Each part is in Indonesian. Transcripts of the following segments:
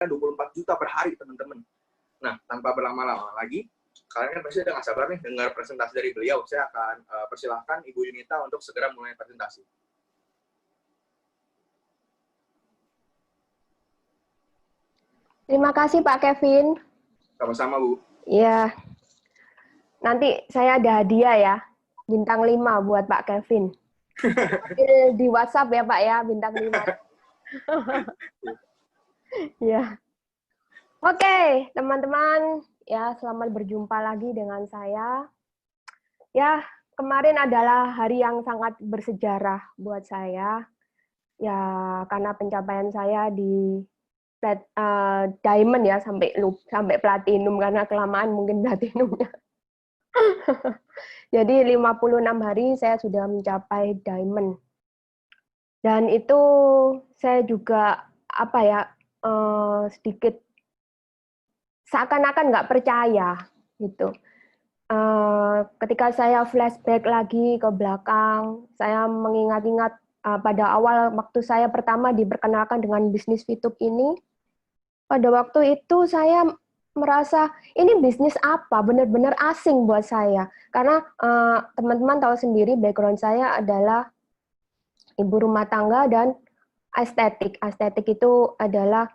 24 juta per hari, teman-teman. Nah, tanpa berlama-lama lagi, kalian kan pasti udah nggak sabar nih dengar presentasi dari beliau. Saya akan persilahkan Ibu Yunita untuk segera mulai presentasi. Terima kasih Pak Kevin. Sama-sama, Bu. Iya. Nanti saya ada hadiah ya. Bintang 5 buat Pak Kevin. Di WhatsApp ya Pak ya, bintang 5. Ya. Oke, teman-teman, ya selamat berjumpa lagi dengan saya. Ya, kemarin adalah hari yang sangat bersejarah buat saya. Ya, karena pencapaian saya di diamond ya sampai platinum karena kelamaan mungkin platinumnya. Jadi 56 hari saya sudah mencapai diamond. Dan itu saya juga sedikit seakan-akan nggak percaya gitu. Ketika saya flashback lagi ke belakang, saya mengingat-ingat pada awal waktu saya pertama diperkenalkan dengan bisnis VTube ini. Pada waktu itu saya merasa ini bisnis apa, benar-benar asing buat saya. Karena teman-teman tahu sendiri background saya adalah ibu rumah tangga dan estetik. Estetik itu adalah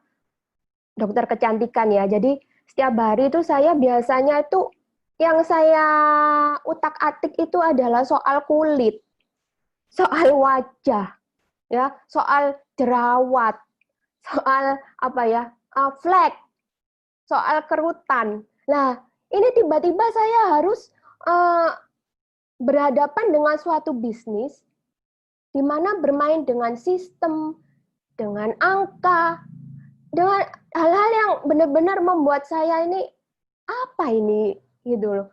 dokter kecantikan ya. Jadi setiap hari itu saya biasanya itu yang saya utak-atik itu adalah soal kulit, soal wajah, ya, soal jerawat, soal flek, soal kerutan. Nah, ini tiba-tiba saya harus berhadapan dengan suatu bisnis di mana bermain dengan sistem, dengan angka, dengan hal-hal yang benar-benar membuat saya ini apa ini gitu loh.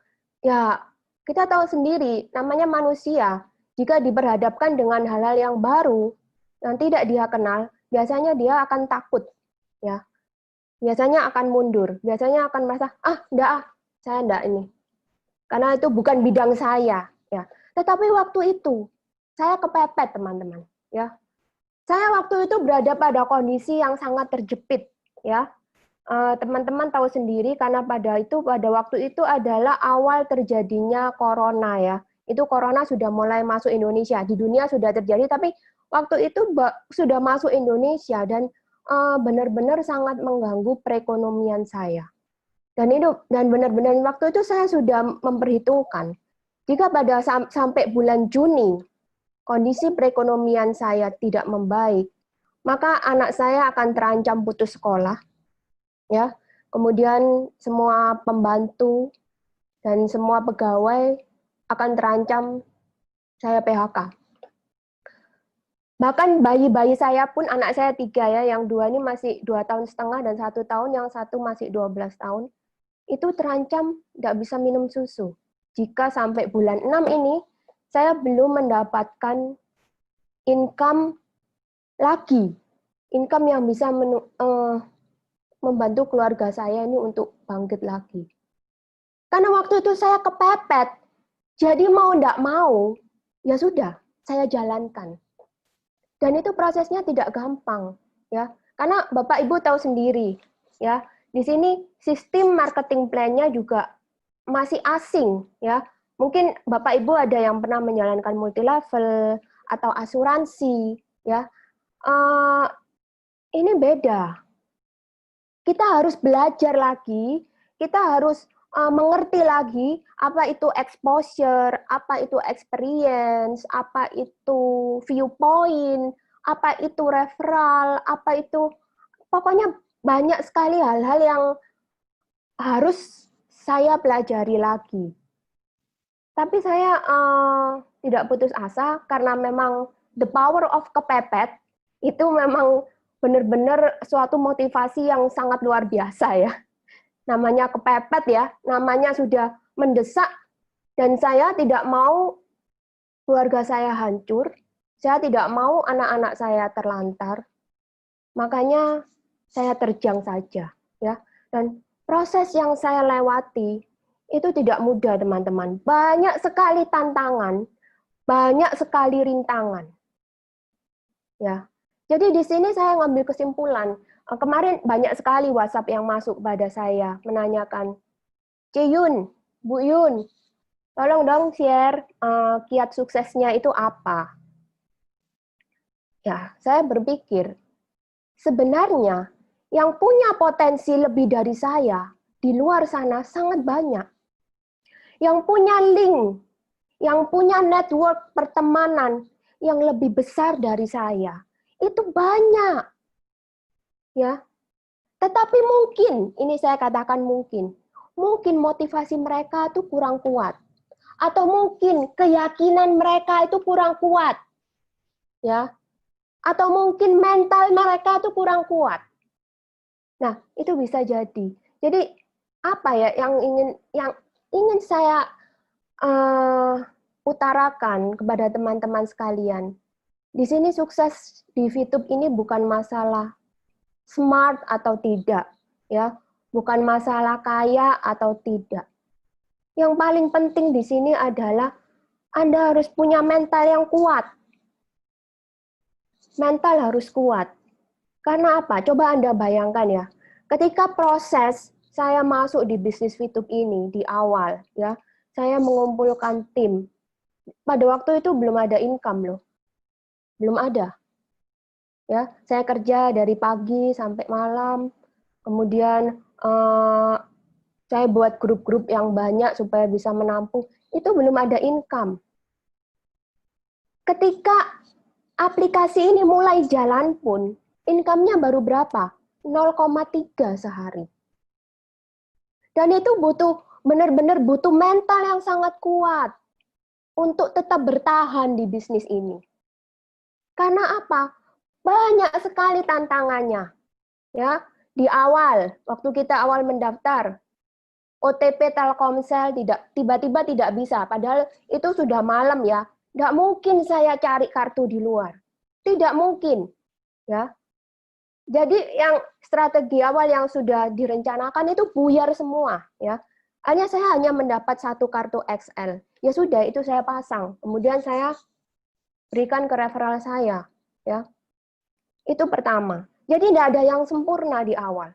Ya, kita tahu sendiri namanya manusia. Jika diperhadapkan dengan hal-hal yang baru yang tidak dia kenal, biasanya dia akan takut, ya. Biasanya akan mundur, biasanya akan merasa, saya enggak ini. Karena itu bukan bidang saya, ya. Tetapi waktu itu saya kepepet, teman-teman, ya. Saya waktu itu berada pada kondisi yang sangat terjepit, ya. Teman-teman tahu sendiri karena pada waktu itu adalah awal terjadinya corona, ya. Itu corona sudah mulai masuk Indonesia, di dunia sudah terjadi, tapi waktu itu sudah masuk Indonesia dan benar-benar sangat mengganggu perekonomian saya. Dan benar-benar waktu itu saya sudah memperhitungkan jika pada sampai bulan Juni kondisi perekonomian saya tidak membaik, maka anak saya akan terancam putus sekolah, ya. Kemudian semua pembantu dan semua pegawai akan terancam saya PHK. Bahkan bayi-bayi saya pun, anak saya 3 ya, yang 2 ini masih 2,5 tahun dan 1 tahun, yang 1 masih 12 tahun, itu terancam nggak bisa minum susu. Jika sampai bulan 6 ini, saya belum mendapatkan income lagi, income yang bisa membantu keluarga saya ini untuk bangkit lagi. Karena waktu itu saya kepepet, jadi mau nggak mau, ya sudah, saya jalankan. Dan itu prosesnya tidak gampang, ya. Karena Bapak Ibu tahu sendiri, ya. Di sini sistem marketing plan-nya juga masih asing, ya. Mungkin Bapak Ibu ada yang pernah menjalankan multi level atau asuransi, ya. Ini beda. Kita harus belajar lagi, kita harus mengerti lagi apa itu exposure, apa itu experience, apa itu viewpoint, apa itu referral, apa itu, pokoknya banyak sekali hal-hal yang harus saya pelajari lagi. Tapi saya tidak putus asa karena memang the power of kepepet itu memang benar-benar suatu motivasi yang sangat luar biasa ya. Namanya kepepet ya, namanya sudah mendesak, dan saya tidak mau keluarga saya hancur, saya tidak mau anak-anak saya terlantar, makanya saya terjang saja, ya. Dan proses yang saya lewati itu tidak mudah, teman-teman. Banyak sekali tantangan, banyak sekali rintangan, ya. Jadi di sini saya ngambil kesimpulan Kemarin banyak sekali WhatsApp yang masuk pada saya menanyakan, Ceyun, Bu Yun, tolong dong share kiat suksesnya itu apa? Ya, saya berpikir sebenarnya yang punya potensi lebih dari saya di luar sana sangat banyak. Yang punya link, yang punya network pertemanan yang lebih besar dari saya itu banyak. Ya. Tetapi mungkin, ini saya katakan mungkin motivasi mereka itu kurang kuat. Atau mungkin keyakinan mereka itu kurang kuat. Ya. Atau mungkin mental mereka itu kurang kuat. Nah, itu bisa jadi. Jadi apa ya yang ingin saya utarakan kepada teman-teman sekalian. Di sini sukses di VTube ini bukan masalah smart atau tidak, ya, bukan masalah kaya atau tidak. Yang paling penting di sini adalah Anda harus punya mental yang kuat. Mental harus kuat. Karena apa? Coba Anda bayangkan ya, ketika proses saya masuk di bisnis VTube ini di awal, ya, saya mengumpulkan tim. Pada waktu itu belum ada income loh, belum ada. Ya, saya kerja dari pagi sampai malam, kemudian saya buat grup-grup yang banyak supaya bisa menampung, itu belum ada income. Ketika aplikasi ini mulai jalan pun, income-nya baru berapa? 0,3 sehari. Dan itu benar-benar butuh mental yang sangat kuat untuk tetap bertahan di bisnis ini. Karena apa? Banyak sekali tantangannya. Ya, di awal, waktu kita awal mendaftar, OTP Telkomsel tiba-tiba tidak bisa, padahal itu sudah malam ya. Tidak mungkin saya cari kartu di luar. Tidak mungkin. Ya. Jadi yang strategi awal yang sudah direncanakan itu buyar semua. Ya. Saya hanya mendapat satu kartu XL. Ya sudah, itu saya pasang. Kemudian saya berikan ke referral saya. Ya. Itu pertama. Jadi tidak ada yang sempurna di awal.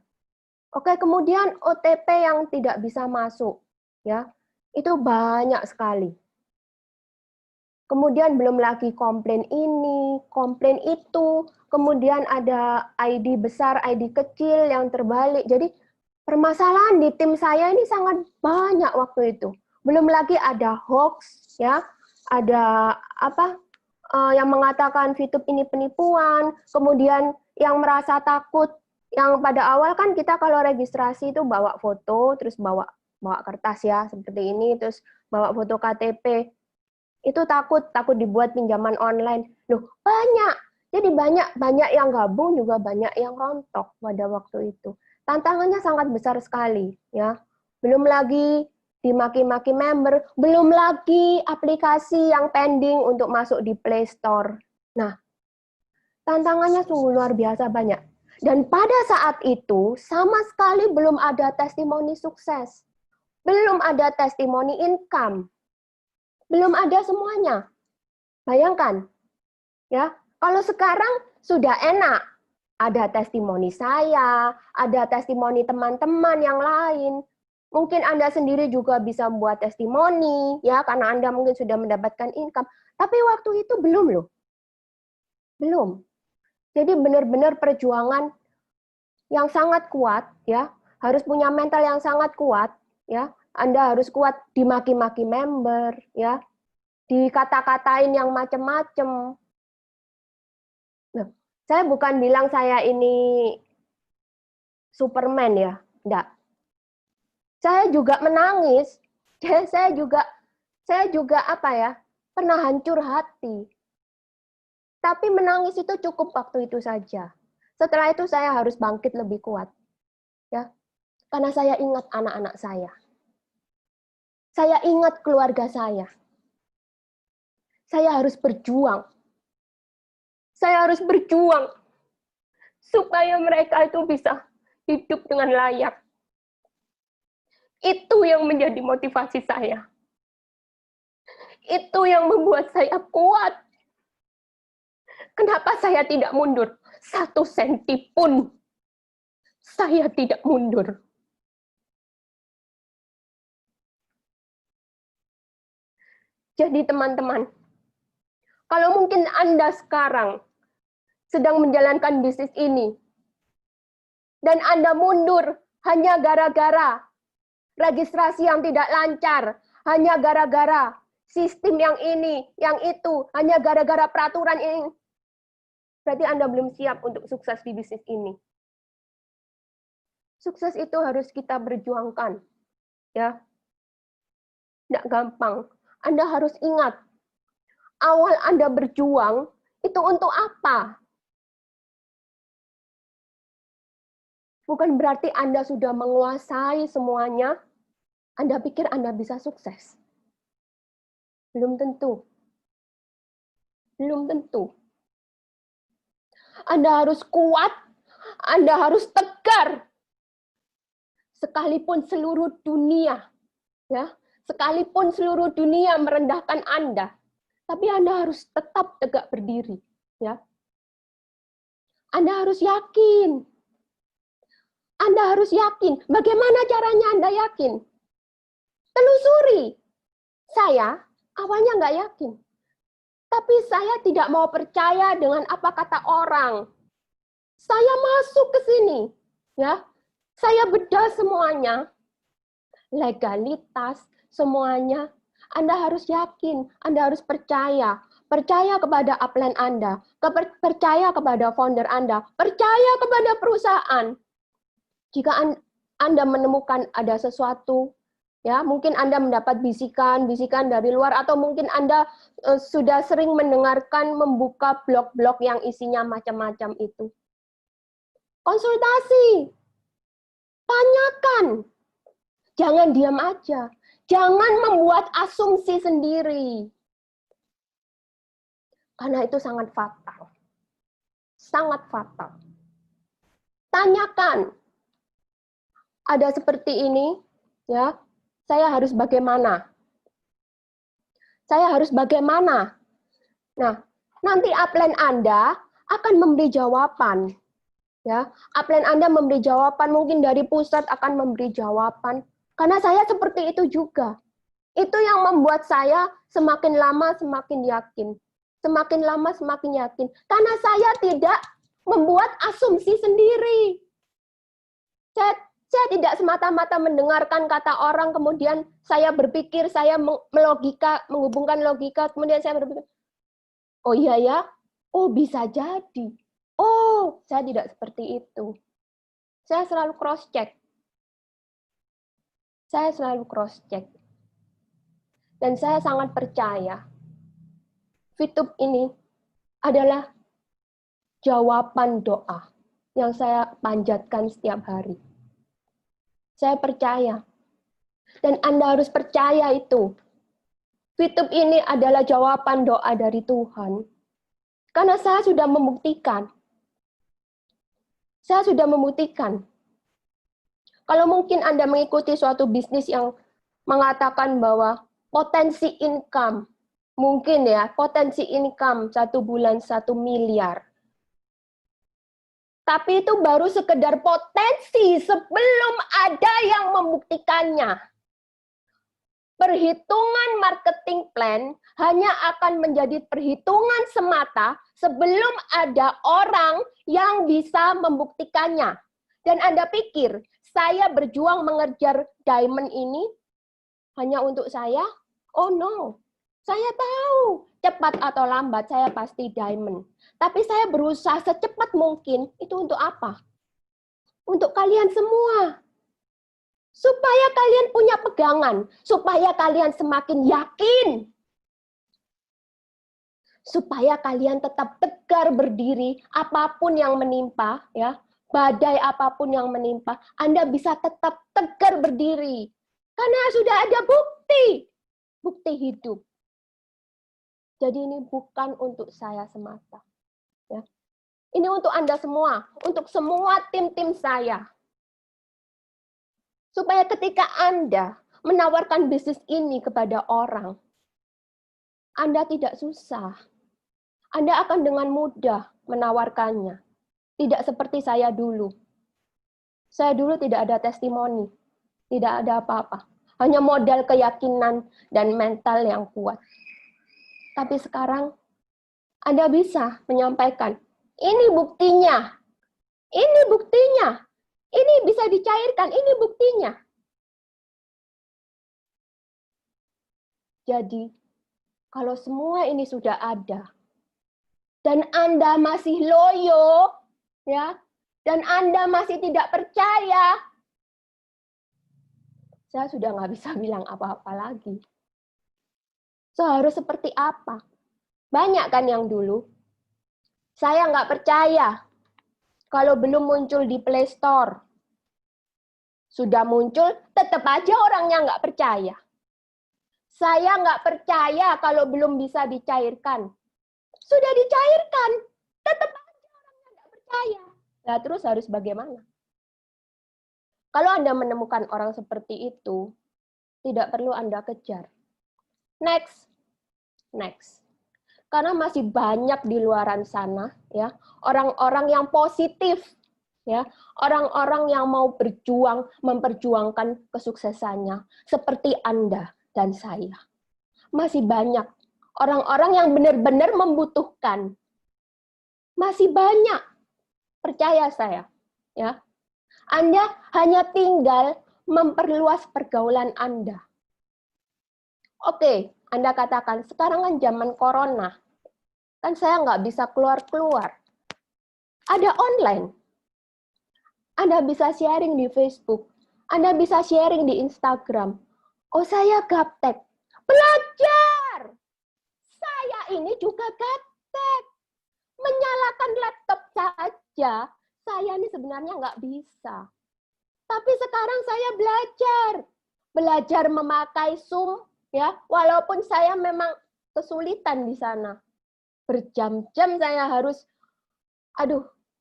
Oke, kemudian OTP yang tidak bisa masuk, ya, itu banyak sekali. Kemudian belum lagi komplain ini, komplain itu, kemudian ada ID besar, ID kecil yang terbalik. Jadi permasalahan di tim saya ini sangat banyak waktu itu. Belum lagi ada hoax, ya, ada apa yang mengatakan VTube ini penipuan, kemudian yang merasa takut. Yang pada awal kan kita kalau registrasi itu bawa foto, terus bawa kertas ya, seperti ini, terus bawa foto KTP. Itu takut dibuat pinjaman online. Loh, banyak. Jadi banyak yang gabung juga banyak yang rontok pada waktu itu. Tantangannya sangat besar sekali, ya. Belum lagi dimaki-maki member, belum lagi aplikasi yang pending untuk masuk di Play Store. Nah, tantangannya sungguh luar biasa banyak. Dan pada saat itu, sama sekali belum ada testimoni sukses. Belum ada testimoni income. Belum ada semuanya. Bayangkan, ya, kalau sekarang sudah enak. Ada testimoni saya, ada testimoni teman-teman yang lain. Mungkin Anda sendiri juga bisa membuat testimoni, ya, karena Anda mungkin sudah mendapatkan income. Tapi waktu itu belum loh. Belum. Jadi benar-benar perjuangan yang sangat kuat, ya, harus punya mental yang sangat kuat, ya. Anda harus kuat dimaki-maki member, ya, dikata-katain yang macam-macam. Nah, saya bukan bilang saya ini Superman ya, enggak. Saya juga menangis, saya juga apa ya, pernah hancur hati. Tapi menangis itu cukup waktu itu saja. Setelah itu saya harus bangkit lebih kuat. Ya. Karena saya ingat anak-anak saya. Saya ingat keluarga saya. Saya harus berjuang. Saya harus berjuang supaya mereka itu bisa hidup dengan layak. Itu yang menjadi motivasi saya. Itu yang membuat saya kuat. Kenapa saya tidak mundur 1 senti pun? saya tidak mundur. Jadi teman-teman, kalau mungkin Anda sekarang sedang menjalankan bisnis ini, dan Anda mundur hanya gara-gara registrasi yang tidak lancar, hanya gara-gara sistem yang ini, yang itu, hanya gara-gara peraturan ini, berarti Anda belum siap untuk sukses di bisnis ini. Sukses itu harus kita berjuangkan, ya. Tidak gampang. Anda harus ingat, awal Anda berjuang itu untuk apa? Bukan berarti Anda sudah menguasai semuanya, Anda pikir Anda bisa sukses. Belum tentu. Belum tentu. Anda harus kuat, Anda harus tegar. Sekalipun seluruh dunia, ya, sekalipun seluruh dunia merendahkan Anda, tapi Anda harus tetap tegak berdiri, ya. Anda harus yakin. Anda harus yakin. Bagaimana caranya Anda yakin? Telusuri. Saya awalnya nggak yakin. Tapi saya tidak mau percaya dengan apa kata orang. Saya masuk ke sini, ya. Saya bedah semuanya. Legalitas, semuanya. Anda harus yakin, Anda harus percaya. Percaya kepada upline Anda, percaya kepada founder Anda, percaya kepada perusahaan. Jika Anda menemukan ada sesuatu, ya mungkin Anda mendapat bisikan dari luar, atau mungkin Anda sudah sering mendengarkan membuka blog-blog yang isinya macam-macam itu. Konsultasi, tanyakan, jangan diam aja, jangan membuat asumsi sendiri. Karena itu sangat fatal. Sangat fatal. Tanyakan. Ada seperti ini, ya. Saya harus bagaimana? Saya harus bagaimana? Nah, nanti upline Anda akan memberi jawaban. Ya, upline Anda memberi jawaban, mungkin dari pusat akan memberi jawaban. Karena saya seperti itu juga. Itu yang membuat saya semakin lama semakin yakin. Semakin lama semakin yakin. Karena saya tidak membuat asumsi sendiri. Saya tidak semata-mata mendengarkan kata orang, kemudian saya berpikir, saya menghubungkan logika, kemudian saya berpikir, oh iya ya, oh bisa jadi. Oh, saya tidak seperti itu. Saya selalu cross-check. Saya selalu cross-check. Dan saya sangat percaya Fitup ini adalah jawaban doa yang saya panjatkan setiap hari. Saya percaya. Dan Anda harus percaya itu. Fitup ini adalah jawaban doa dari Tuhan. Karena saya sudah membuktikan. Saya sudah membuktikan. Kalau mungkin Anda mengikuti suatu bisnis yang mengatakan bahwa potensi income, mungkin ya, potensi income 1 bulan 1 miliar. Tapi itu baru sekedar potensi sebelum ada yang membuktikannya. Perhitungan marketing plan hanya akan menjadi perhitungan semata sebelum ada orang yang bisa membuktikannya. Dan Anda pikir, saya berjuang mengejar diamond ini hanya untuk saya? Oh no, saya tahu cepat atau lambat saya pasti diamond. Tapi saya berusaha secepat mungkin, itu untuk apa? Untuk kalian semua. Supaya kalian punya pegangan, supaya kalian semakin yakin. Supaya kalian tetap tegar berdiri, apapun yang menimpa, ya, badai apapun yang menimpa, Anda bisa tetap tegar berdiri. Karena sudah ada bukti hidup. Jadi ini bukan untuk saya semata. Ya. Ini untuk Anda semua, untuk semua tim-tim saya. Supaya ketika Anda menawarkan bisnis ini kepada orang, Anda tidak susah. Anda akan dengan mudah menawarkannya. Tidak seperti saya dulu. Saya dulu tidak ada testimoni, tidak ada apa-apa. Hanya modal keyakinan dan mental yang kuat. Tapi sekarang Anda bisa menyampaikan, ini buktinya, ini buktinya, ini bisa dicairkan, ini buktinya. Jadi, kalau semua ini sudah ada, dan Anda masih loyo, ya, dan Anda masih tidak percaya, saya sudah nggak bisa bilang apa-apa lagi. Harus seperti apa? Banyak kan yang dulu, saya nggak percaya kalau belum muncul di Play Store. Sudah muncul, tetap aja orangnya nggak percaya. Saya nggak percaya kalau belum bisa dicairkan. Sudah dicairkan, tetap aja orangnya nggak percaya. Nah, terus harus bagaimana? Kalau Anda menemukan orang seperti itu, tidak perlu Anda kejar. Next. Karena masih banyak di luaran sana, ya, orang-orang yang positif, ya, orang-orang yang mau berjuang, memperjuangkan kesuksesannya, seperti Anda dan saya. Masih banyak orang-orang yang benar-benar membutuhkan. Masih banyak, percaya saya, ya. Anda hanya tinggal memperluas pergaulan Anda. Oke, Anda katakan, sekarang kan zaman corona, kan saya nggak bisa keluar-keluar. Ada online. Anda bisa sharing di Facebook. Anda bisa sharing di Instagram. Oh, saya gaptek. Belajar! Saya ini juga gaptek. Menyalakan laptop saja, saya ini sebenarnya nggak bisa. Tapi sekarang saya belajar memakai Zoom, ya, walaupun saya memang kesulitan di sana. Berjam-jam saya harus,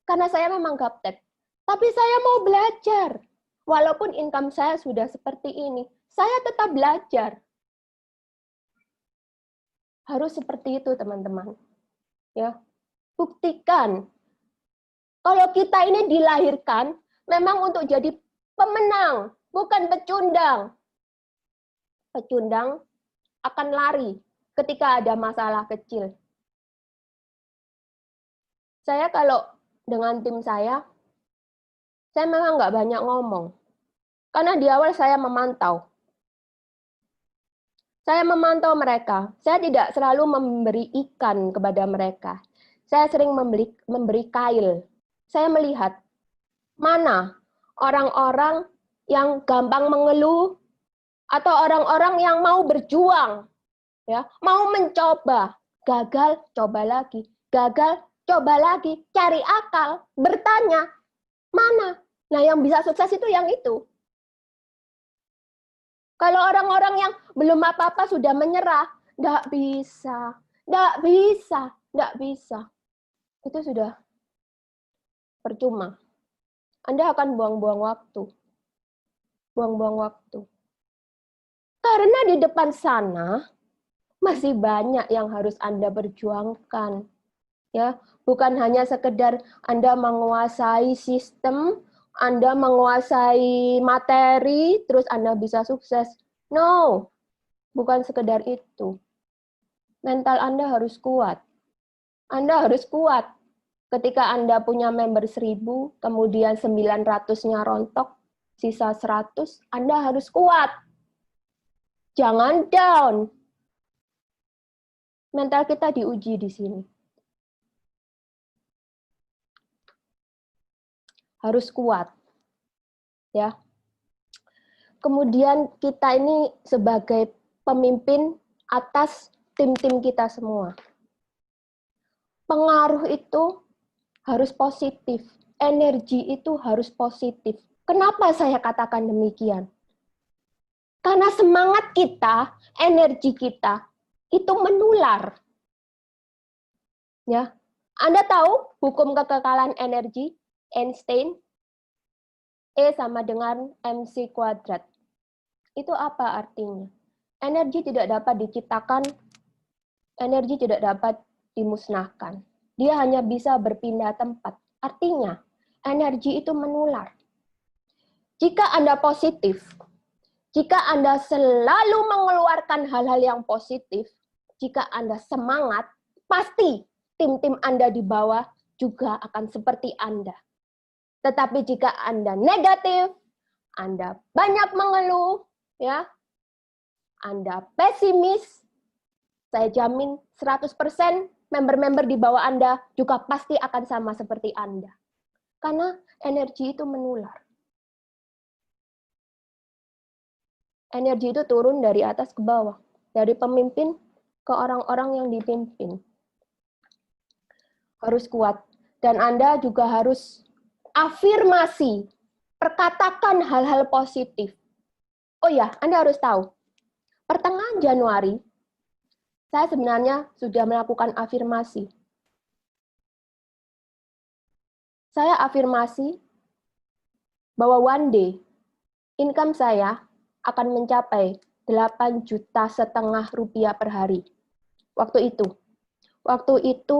karena saya memang gaptek. Tapi saya mau belajar. Walaupun income saya sudah seperti ini, saya tetap belajar. Harus seperti itu, teman-teman. Ya, buktikan. Kalau kita ini dilahirkan memang untuk jadi pemenang, bukan pecundang. Pecundang akan lari ketika ada masalah kecil. Saya kalau dengan tim saya memang nggak banyak ngomong. Karena di awal saya memantau. Saya memantau mereka. Saya tidak selalu memberi ikan kepada mereka. Saya sering memberi kail. Saya melihat mana orang-orang yang gampang mengeluh atau orang-orang yang mau berjuang, ya, mau mencoba, gagal, coba lagi, gagal, coba lagi, cari akal, bertanya, mana? Nah, yang bisa sukses itu yang itu. Kalau orang-orang yang belum apa-apa sudah menyerah, nggak bisa. Itu sudah percuma. Anda akan buang-buang waktu. Karena di depan sana masih banyak yang harus Anda perjuangkan. Ya, bukan hanya sekedar Anda menguasai sistem, Anda menguasai materi, terus Anda bisa sukses. No, bukan sekedar itu. Mental Anda harus kuat. Anda harus kuat. Ketika Anda punya member 1000, kemudian 900-nya rontok, sisa 100, Anda harus kuat. Jangan down. Mental kita diuji di sini. Harus kuat. Ya. Kemudian kita ini sebagai pemimpin atas tim-tim kita semua. Pengaruh itu harus positif. Energi itu harus positif. Kenapa saya katakan demikian? Karena semangat kita, energi kita, itu menular. Ya. Anda tahu hukum kekekalan energi, Einstein? E sama dengan MC kuadrat. Itu apa artinya? Energi tidak dapat diciptakan, energi tidak dapat dimusnahkan. Dia hanya bisa berpindah tempat. Artinya, energi itu menular. Jika Anda positif, jika Anda selalu mengeluarkan hal-hal yang positif, jika Anda semangat, pasti tim-tim Anda di bawah juga akan seperti Anda. Tetapi jika Anda negatif, Anda banyak mengeluh, ya, Anda pesimis, saya jamin 100% member-member di bawah Anda juga pasti akan sama seperti Anda. Karena energi itu menular. Energi itu turun dari atas ke bawah, dari pemimpin ke orang-orang yang dipimpin. Harus kuat. Dan Anda juga harus afirmasi, perkatakan hal-hal positif. Oh ya, Anda harus tahu, pertengahan Januari, saya sebenarnya sudah melakukan afirmasi. Saya afirmasi bahwa one day, income saya akan mencapai 8,5 juta rupiah per hari. Waktu itu,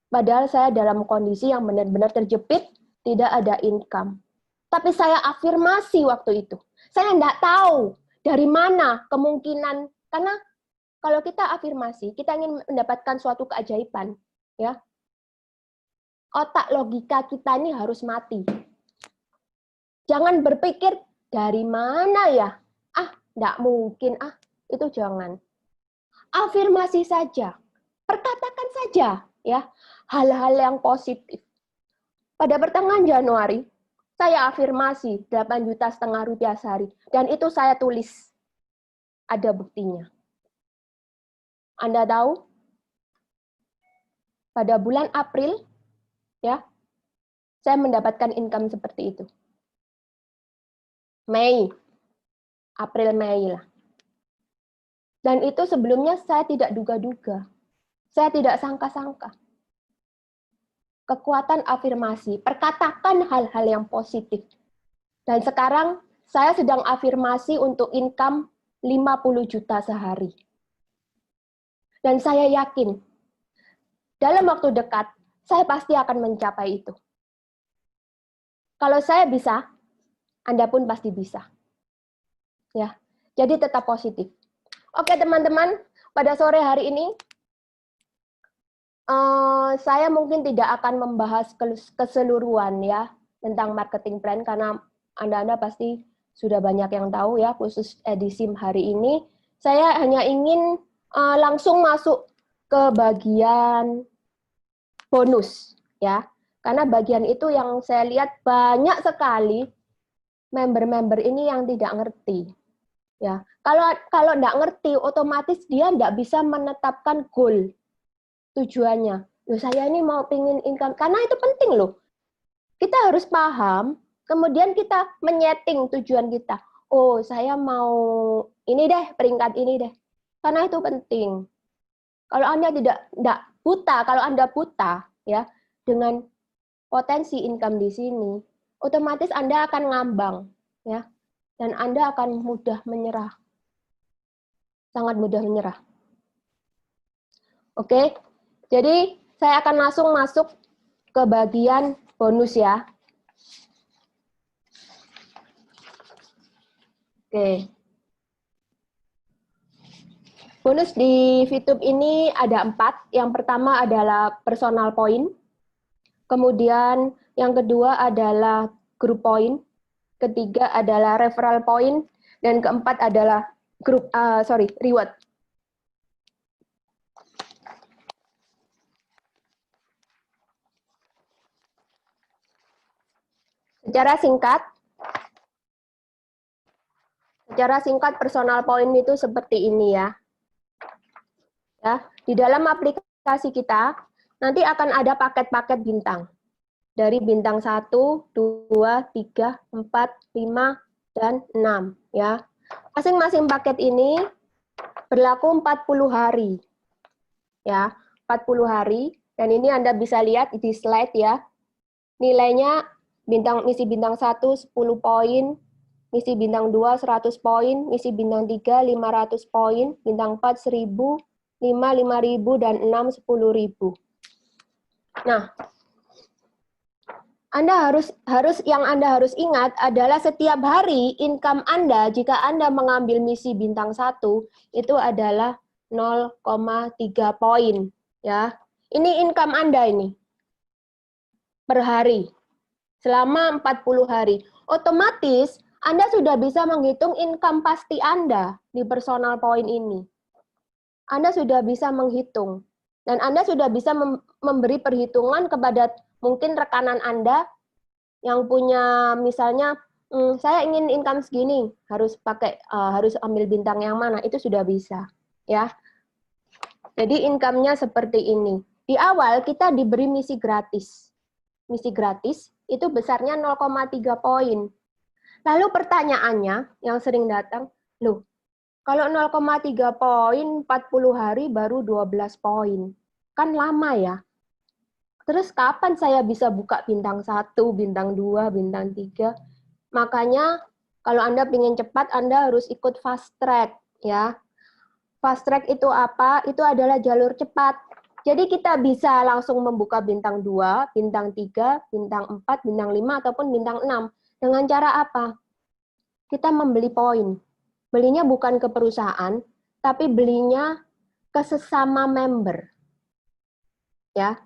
padahal saya dalam kondisi yang benar-benar terjepit, tidak ada income. Tapi saya afirmasi waktu itu. Saya tidak tahu dari mana kemungkinan, karena kalau kita afirmasi, kita ingin mendapatkan suatu keajaiban, ya. Otak logika kita ini harus mati. Jangan berpikir dari mana ya? Tidak mungkin, itu jangan. Afirmasi saja, perkatakan saja, ya, hal-hal yang positif. Pada pertengahan Januari, saya afirmasi 8,5 juta rupiah sehari, dan itu saya tulis. Ada buktinya. Anda tahu, pada bulan April, ya, saya mendapatkan income seperti itu. April, Mei lah. Dan itu sebelumnya saya tidak duga-duga. Saya tidak sangka-sangka. Kekuatan afirmasi, perkatakan hal-hal yang positif. Dan sekarang saya sedang afirmasi untuk income 50 juta sehari. Dan saya yakin, dalam waktu dekat, saya pasti akan mencapai itu. Kalau saya bisa, Anda pun pasti bisa. Ya, jadi tetap positif. Oke teman-teman, pada sore hari ini saya mungkin tidak akan membahas keseluruhan ya tentang marketing plan karena Anda pasti sudah banyak yang tahu ya, khusus edisi hari ini. Saya hanya ingin langsung masuk ke bagian bonus ya, karena bagian itu yang saya lihat banyak sekali member-member ini yang tidak ngerti. Ya, kalau nggak ngerti, otomatis dia nggak bisa menetapkan goal tujuannya. Loh, saya ini mau pingin income, karena itu penting loh. Kita harus paham, kemudian kita menyeting tujuan kita. Oh, saya mau ini deh, peringkat ini deh. Karena itu penting. Kalau Anda tidak buta, kalau Anda buta ya dengan potensi income di sini, otomatis Anda akan ngambang ya. Dan Anda akan mudah menyerah. Sangat mudah menyerah. Oke, jadi saya akan langsung masuk ke bagian bonus ya. Oke. Bonus di VTube ini ada 4. Yang pertama adalah personal point. Kemudian yang kedua adalah group point. Ketiga adalah referral point, dan keempat adalah reward. Secara singkat personal point itu seperti ini ya. Ya, di dalam aplikasi kita nanti akan ada paket-paket bintang. Dari bintang 1, 2, 3, 4, 5, dan 6. Ya. Masing-masing paket ini berlaku 40 hari. Ya, 40 hari. Dan ini Anda bisa lihat di slide ya. Nilainya misi bintang 1 10 poin, misi bintang 2 100 poin, misi bintang 3 500 poin, bintang 4 1000, 5 5000, dan 6 10.000. Nah, Anda harus ingat adalah setiap hari income Anda jika Anda mengambil misi bintang 1 itu adalah 0,3 poin ya. Ini income Anda ini per hari selama 40 hari. Otomatis Anda sudah bisa menghitung income pasti Anda di personal point ini. Anda sudah bisa menghitung dan Anda sudah bisa memberi perhitungan kepada mungkin rekanan Anda yang punya misalnya saya ingin income segini, harus ambil bintang yang mana, itu sudah bisa ya. Jadi income-nya seperti ini. Di awal kita diberi misi gratis. Misi gratis itu besarnya 0,3 poin. Lalu pertanyaannya yang sering datang, loh, kalau 0,3 poin 40 hari baru 12 poin. Kan lama ya. Terus kapan saya bisa buka bintang 1, bintang 2, bintang 3? Makanya kalau Anda ingin cepat, Anda harus ikut fast track ya. Fast track itu apa? Itu adalah jalur cepat. Jadi kita bisa langsung membuka bintang 2, bintang 3, bintang 4, bintang 5, ataupun bintang 6. Dengan cara apa? Kita membeli poin. Belinya bukan ke perusahaan, tapi belinya ke sesama member. Ya.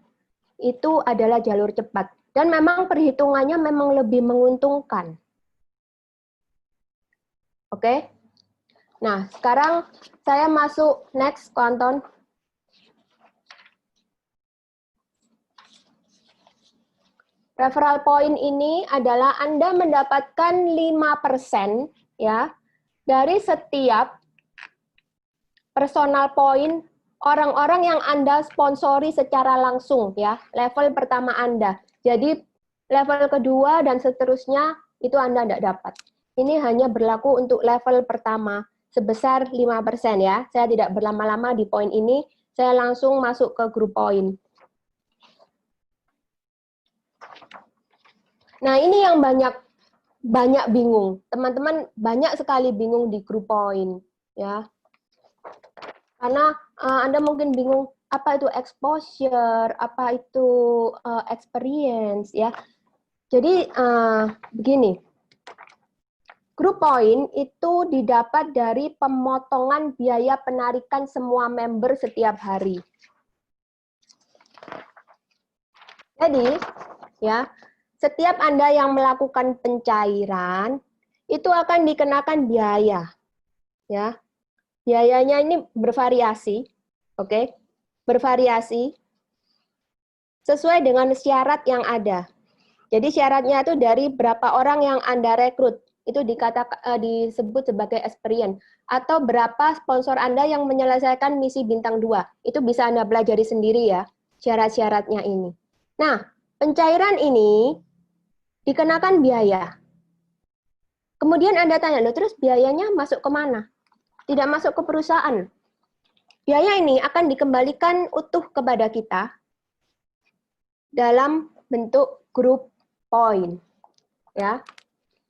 Itu adalah jalur cepat. Dan memang perhitungannya memang lebih menguntungkan. Oke? Nah, sekarang saya masuk next, Anton. Referral point ini adalah Anda mendapatkan 5% ya dari setiap personal point orang-orang yang Anda sponsori secara langsung ya, level pertama Anda. Jadi level kedua dan seterusnya itu Anda tidak dapat. Ini hanya berlaku untuk level pertama sebesar 5% ya. Saya tidak berlama-lama di poin ini, saya langsung masuk ke grup poin. Nah, ini yang banyak bingung. Teman-teman banyak sekali bingung di grup poin ya. Karena Anda mungkin bingung apa itu exposure, apa itu experience ya. Jadi begini. Grup poin itu didapat dari pemotongan biaya penarikan semua member setiap hari. Jadi, ya, setiap Anda yang melakukan pencairan itu akan dikenakan biaya. Ya. Biayanya ini bervariasi, oke? Bervariasi sesuai dengan syarat yang ada. Jadi syaratnya itu dari berapa orang yang Anda rekrut. Itu disebut sebagai experience. Atau berapa sponsor Anda yang menyelesaikan misi bintang 2. Itu bisa Anda pelajari sendiri ya, syarat-syaratnya ini. Nah, pencairan ini dikenakan biaya. Kemudian Anda tanya, loh terus biayanya masuk ke mana? Tidak masuk ke perusahaan. Biaya ini akan dikembalikan utuh kepada kita dalam bentuk grup poin. Ya.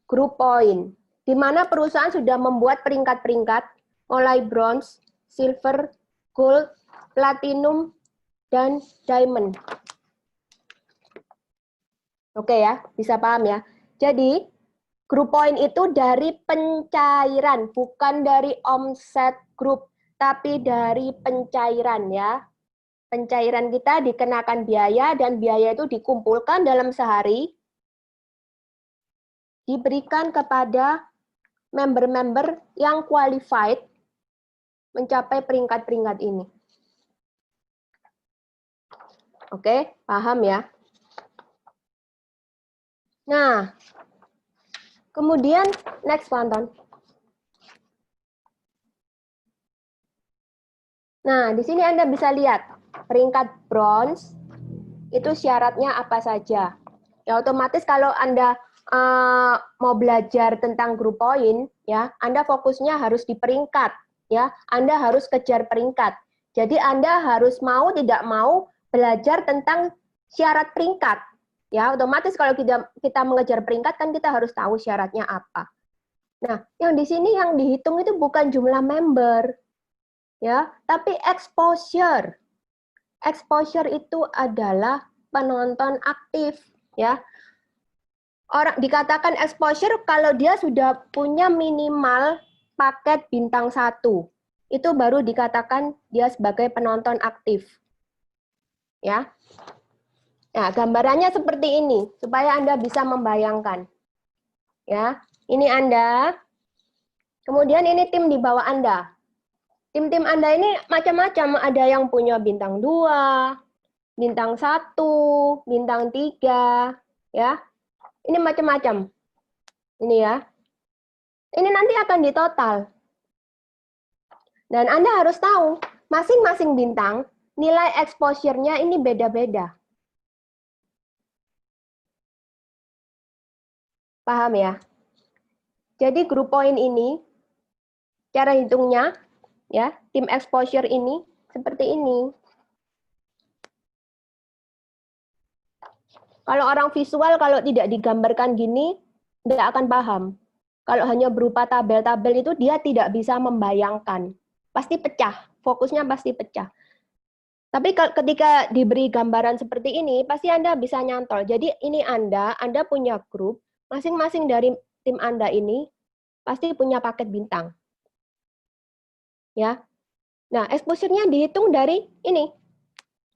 Grup poin, di mana perusahaan sudah membuat peringkat-peringkat mulai bronze, silver, gold, platinum, dan diamond. Oke ya, bisa paham ya. Jadi, grup poin itu dari pencairan, bukan dari omset grup, tapi dari pencairan ya. Pencairan kita dikenakan biaya, dan biaya itu dikumpulkan dalam sehari, diberikan kepada member-member yang qualified mencapai peringkat-peringkat ini. Oke, paham ya? Nah, kemudian next, Anton. Nah, di sini Anda bisa lihat peringkat bronze itu syaratnya apa saja. Ya, otomatis kalau Anda mau belajar tentang grup poin, ya, Anda fokusnya harus di peringkat, ya, Anda harus kejar peringkat. Jadi Anda harus mau tidak mau belajar tentang syarat peringkat, ya, otomatis kalau kita mengejar peringkat kan kita harus tahu syaratnya apa. Nah, yang di sini yang dihitung itu bukan jumlah member, ya, tapi exposure. Exposure itu adalah penonton aktif, ya. orang dikatakan exposure kalau dia sudah punya minimal paket bintang 1. Itu baru dikatakan dia sebagai penonton aktif. Ya. Nah, gambarannya seperti ini supaya Anda bisa membayangkan. Ya, ini Anda. Kemudian ini tim di bawah Anda. Tim-tim Anda ini macam-macam, ada yang punya bintang 2, bintang 1, bintang 3, ya. Ini macam-macam. Ini ya. Ini nanti akan ditotal. Dan Anda harus tahu, masing-masing bintang, nilai exposure-nya ini beda-beda. Paham ya? Jadi group point ini, cara hitungnya, ya, tim exposure ini, seperti ini. Kalau orang visual, kalau tidak digambarkan gini, tidak akan paham. Kalau hanya berupa tabel-tabel itu, dia tidak bisa membayangkan. Pasti pecah, fokusnya pasti pecah. Tapi ketika diberi gambaran seperti ini, pasti Anda bisa nyantol. Jadi ini Anda punya grup, masing-masing dari tim Anda ini pasti punya paket bintang. Ya. Nah, exposure-nya dihitung dari ini.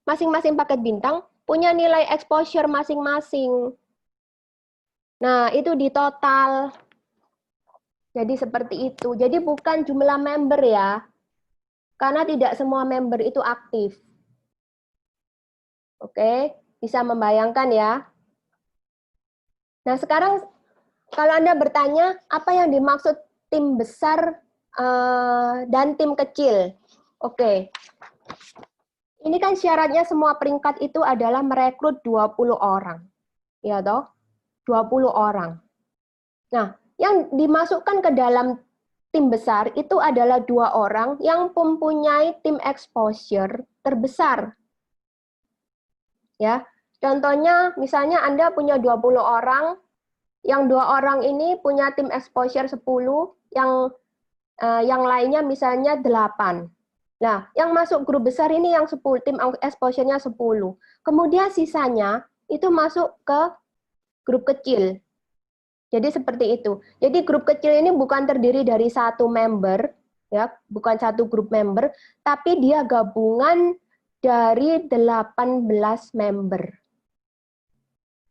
Masing-masing paket bintang punya nilai exposure masing-masing. Nah, itu di total. Jadi seperti itu. Jadi bukan jumlah member ya. Karena tidak semua member itu aktif. Oke, bisa membayangkan ya. Nah, sekarang kalau Anda bertanya, apa yang dimaksud tim besar dan tim kecil? Oke. Ini kan syaratnya semua peringkat itu adalah merekrut 20 orang. Ya toh? 20 orang. Nah, yang dimasukkan ke dalam tim besar itu adalah 2 orang yang mempunyai tim exposure terbesar. Ya. Contohnya, misalnya Anda punya 20 orang, yang 2 orang ini punya tim exposure 10, yang lainnya misalnya 8. Nah, yang masuk grup besar ini yang 10, tim exposure-nya 10. Kemudian sisanya itu masuk ke grup kecil. Jadi seperti itu. Jadi grup kecil ini bukan terdiri dari satu member, ya, bukan satu grup member, tapi dia gabungan dari 18 member.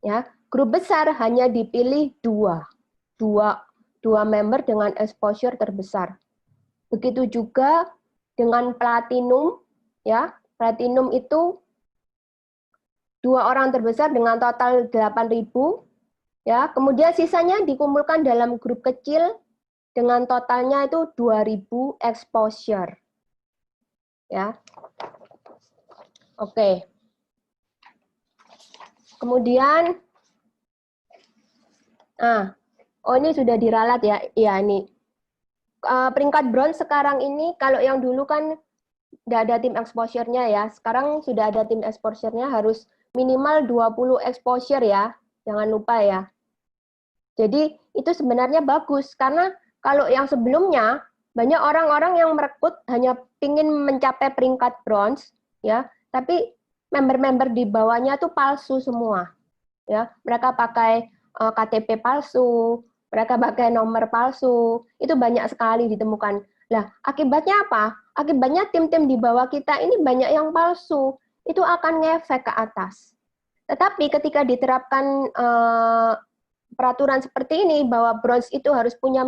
Ya, grup besar hanya dipilih 2 member dengan exposure terbesar. Begitu juga dengan platinum, ya, platinum itu 2 orang terbesar dengan total 8.000, ya, kemudian sisanya dikumpulkan dalam grup kecil dengan totalnya itu 2.000 exposure, ya. Oke. Kemudian, ini sudah diralat ya, ya ini. Peringkat bronze sekarang ini, kalau yang dulu kan tidak ada tim exposure-nya ya, sekarang sudah ada tim exposure-nya, harus minimal 20 exposure ya, jangan lupa ya. Jadi itu sebenarnya bagus, karena kalau yang sebelumnya, banyak orang-orang yang merekrut hanya ingin mencapai peringkat bronze, ya, tapi member-member di bawahnya tuh palsu semua. Ya, mereka pakai KTP palsu, mereka pakai nomor palsu, itu banyak sekali ditemukan. Nah, akibatnya apa? Akibatnya tim-tim di bawah kita ini banyak yang palsu, itu akan ngefek ke atas. Tetapi ketika diterapkan peraturan seperti ini, bahwa bronze itu harus punya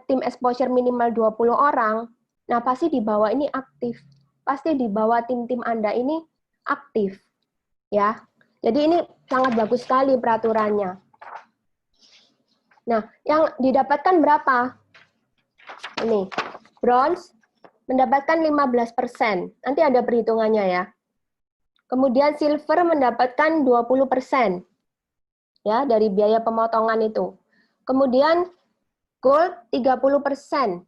tim exposure minimal 20 orang, nah pasti di bawah ini aktif. Pasti di bawah tim-tim Anda ini aktif. Ya, jadi ini sangat bagus sekali peraturannya. Nah, yang didapatkan berapa? Ini, bronze mendapatkan 15%. Nanti ada perhitungannya ya. Kemudian silver mendapatkan 20%. Ya, dari biaya pemotongan itu. Kemudian gold 30%.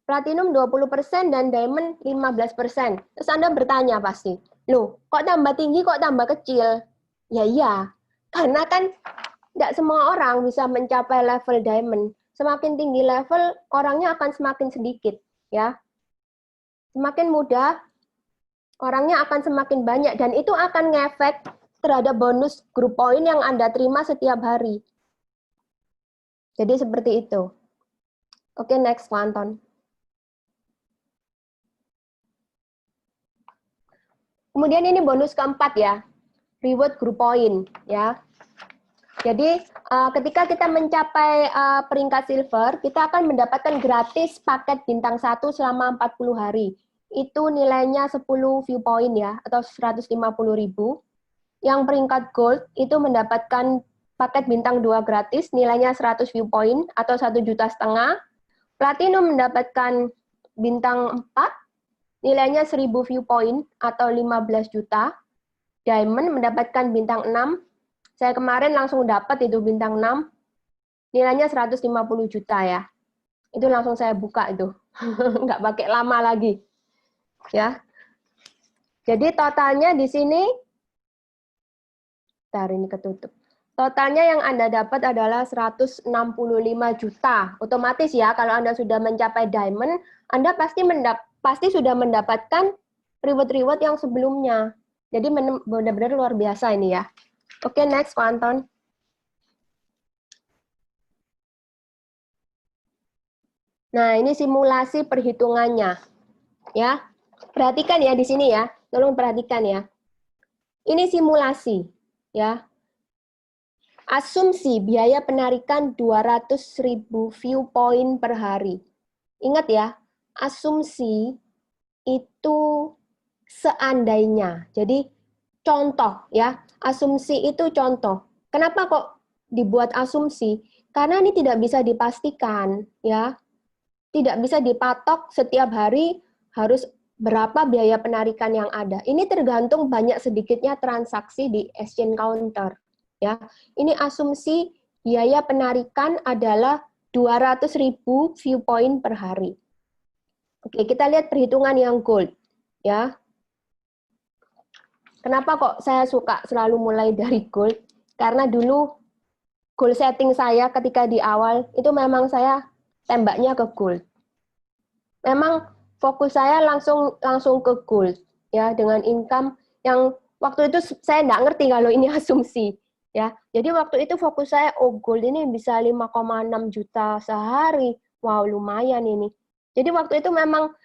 Platinum 20% dan diamond 15%. Terus Anda bertanya pasti, loh, kok tambah tinggi, kok tambah kecil? Ya iya, karena kan tidak semua orang bisa mencapai level diamond. Semakin tinggi level, orangnya akan semakin sedikit. Ya, semakin mudah, orangnya akan semakin banyak. Dan itu akan ngefek terhadap bonus grup poin yang Anda terima setiap hari. Jadi seperti itu. Oke, next, Pak Anton. Kemudian ini bonus keempat ya, reward group point ya. Jadi ketika kita mencapai peringkat silver, kita akan mendapatkan gratis paket bintang 1 selama 40 hari. Itu nilainya 10 view point ya, atau 150.000. Yang peringkat gold itu mendapatkan paket bintang 2 gratis, nilainya 100 view point atau 1,5 juta. Platinum mendapatkan bintang 4, nilainya 1000 view point atau 15 juta. Diamond mendapatkan bintang 6. Saya kemarin langsung dapat itu bintang 6. Nilainya 150 juta ya. Itu langsung saya buka itu. Nggak pakai lama lagi. Ya. Jadi totalnya di sini, bentar ini ketutup. Totalnya yang Anda dapat adalah 165 juta. Otomatis ya, kalau Anda sudah mencapai diamond, Anda pasti sudah mendapatkan reward-reward yang sebelumnya. Jadi benar-benar luar biasa ini ya. Oke, next, Pak Anton. Nah, ini simulasi perhitungannya. Ya. Perhatikan ya di sini ya. Tolong perhatikan ya. Ini simulasi, ya. Asumsi biaya penarikan 200.000 view point per hari. Ingat ya, asumsi itu seandainya. Jadi contoh ya, asumsi itu contoh. Kenapa kok dibuat asumsi? Karena ini tidak bisa dipastikan ya. Tidak bisa dipatok setiap hari harus berapa biaya penarikan yang ada. Ini tergantung banyak sedikitnya transaksi di exchange counter. Ya, ini asumsi biaya penarikan adalah 200.000 view point per hari. Oke, kita lihat perhitungan yang gold. Ya, kenapa kok saya suka selalu mulai dari gold? Karena dulu goal setting saya ketika di awal itu memang saya tembaknya ke gold. Memang fokus saya langsung ke gold ya, dengan income yang waktu itu saya nggak ngerti kalau ini asumsi ya. Jadi waktu itu fokus saya, oh gold ini bisa 5,6 juta sehari. Wow, lumayan ini. Jadi waktu itu memang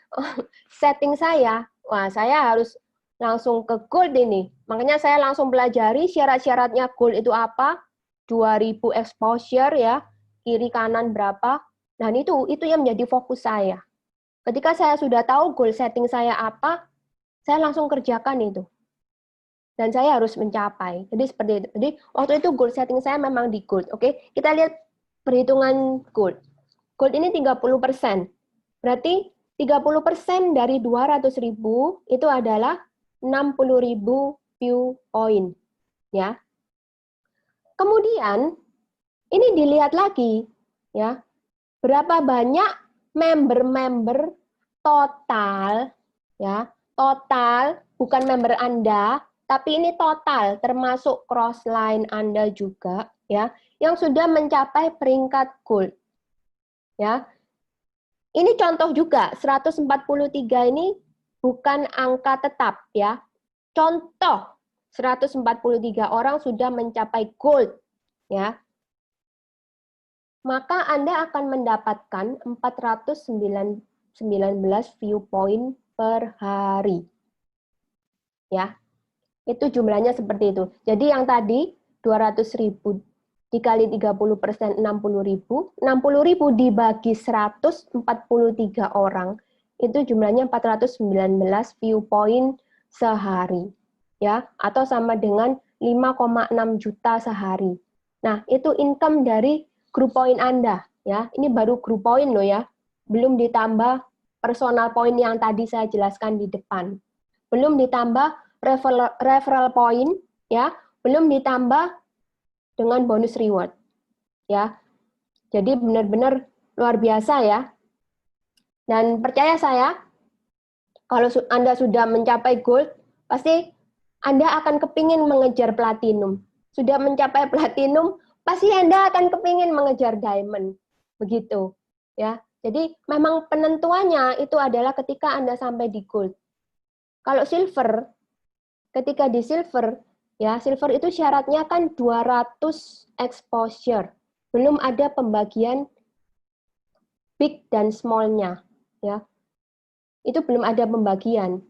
setting saya, wah saya harus langsung ke gold ini. Makanya saya langsung pelajari syarat-syaratnya gold itu apa, 2000 exposure ya, kiri kanan berapa. Dan itu yang menjadi fokus saya. Ketika saya sudah tahu goal setting saya apa, saya langsung kerjakan itu. Dan saya harus mencapai. Jadi seperti itu. Jadi waktu itu goal setting saya memang di gold. Oke, kita lihat perhitungan gold. Gold ini 30%. Berarti 30% dari 200.000 itu adalah 60.000 view point. Ya. Kemudian ini dilihat lagi ya. Berapa banyak member-member total ya. Total bukan member Anda, tapi ini total termasuk crossline Anda juga ya, yang sudah mencapai peringkat gold. Ya. Ini contoh juga, 143 ini bukan angka tetap ya. Contoh 143 orang sudah mencapai gold ya. Maka Anda akan mendapatkan 419 view point per hari. Ya. Itu jumlahnya seperti itu. Jadi yang tadi 200.000 dikali 30% 60.000, 60.000 dibagi 143 orang, itu jumlahnya 419 view point sehari. Ya, atau sama dengan 5,6 juta sehari. Nah, itu income dari group point Anda. Ya, ini baru group point loh ya. Belum ditambah personal point yang tadi saya jelaskan di depan. Belum ditambah referral point, ya, belum ditambah dengan bonus reward, ya. Jadi benar-benar luar biasa ya. Dan percaya saya, kalau Anda sudah mencapai gold, pasti Anda akan kepingin mengejar platinum. Sudah mencapai platinum, pasti Anda akan kepingin mengejar diamond, begitu, ya. Jadi memang penentuannya itu adalah ketika Anda sampai di gold. Kalau silver, ketika di silver, Ya, silver itu syaratnya kan 200 exposure. Belum ada pembagian big dan small-nya, ya. Itu belum ada pembagian.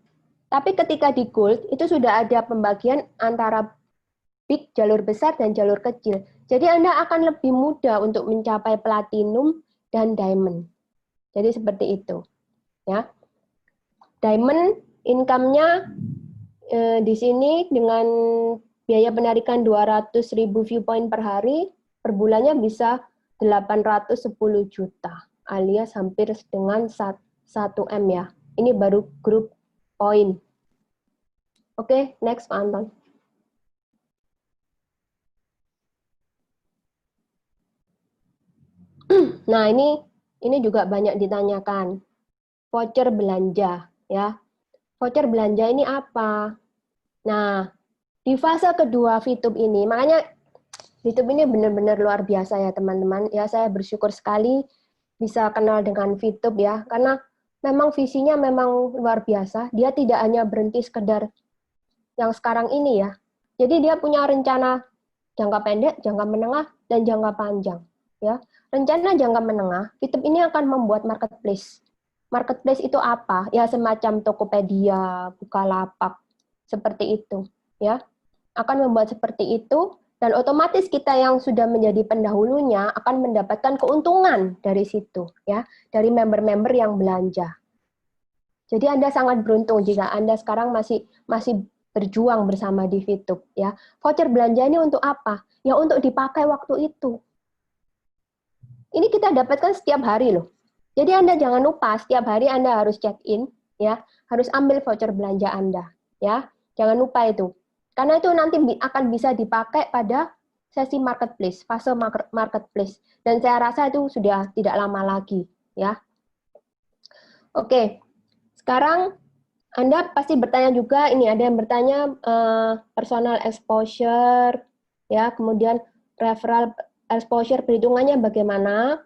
Tapi ketika di gold itu sudah ada pembagian antara big, jalur besar, dan jalur kecil. Jadi Anda akan lebih mudah untuk mencapai platinum dan diamond. Jadi seperti itu, ya. Diamond income-nya di sini dengan biaya penarikan 200.000 viewpoint per hari, per bulannya bisa 810 juta, alias hampir dengan 1 M ya. Ini baru grup poin. Oke, next Pak Anton. Nah, ini juga banyak ditanyakan. Voucher belanja, ya. Voucher belanja ini apa? Nah, di fase kedua VTube ini, makanya VTube ini benar-benar luar biasa ya teman-teman. Ya, saya bersyukur sekali bisa kenal dengan VTube ya, karena memang visinya memang luar biasa. Dia tidak hanya berhenti sekedar yang sekarang ini ya. Jadi dia punya rencana jangka pendek, jangka menengah, dan jangka panjang. Ya, rencana jangka menengah, VTube ini akan membuat marketplace. Marketplace itu apa? Ya semacam Tokopedia, Bukalapak, seperti itu. Ya, akan membuat seperti itu, dan otomatis kita yang sudah menjadi pendahulunya akan mendapatkan keuntungan dari situ, ya, dari member-member yang belanja. Jadi Anda sangat beruntung jika Anda sekarang masih berjuang bersama di VTube, ya. Voucher belanja ini untuk apa? Ya untuk dipakai waktu itu. Ini kita dapatkan setiap hari loh. Jadi Anda jangan lupa setiap hari Anda harus check-in, ya, harus ambil voucher belanja Anda, ya. Jangan lupa itu. Karena itu nanti akan bisa dipakai pada sesi marketplace, fase marketplace. Dan saya rasa itu sudah tidak lama lagi, ya. Oke. Sekarang Anda pasti bertanya juga, ini ada yang bertanya personal exposure, ya, kemudian referral exposure perhitungannya bagaimana?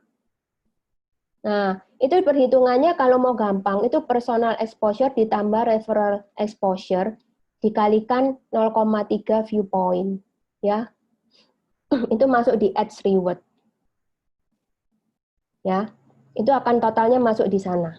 Nah, itu perhitungannya kalau mau gampang, itu personal exposure ditambah referral exposure dikalikan 0,3 viewpoint, ya. Itu masuk di ads reward. Ya. Itu akan totalnya masuk di sana.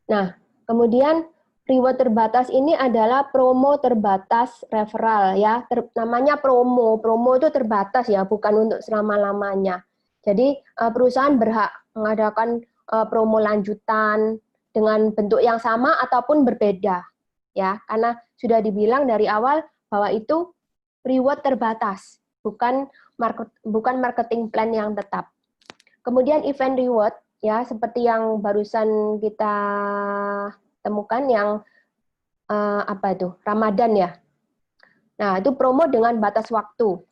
Nah, kemudian reward terbatas ini adalah promo terbatas referral ya. Namanya promo. Promo itu terbatas ya, bukan untuk selama-lamanya. Jadi perusahaan berhak mengadakan promo lanjutan dengan bentuk yang sama ataupun berbeda. Ya, karena sudah dibilang dari awal bahwa itu reward terbatas, bukan marketing plan yang tetap. Kemudian event reward ya, seperti yang barusan kita temukan yang apa itu? Ramadan ya. Nah, itu promo dengan batas waktu.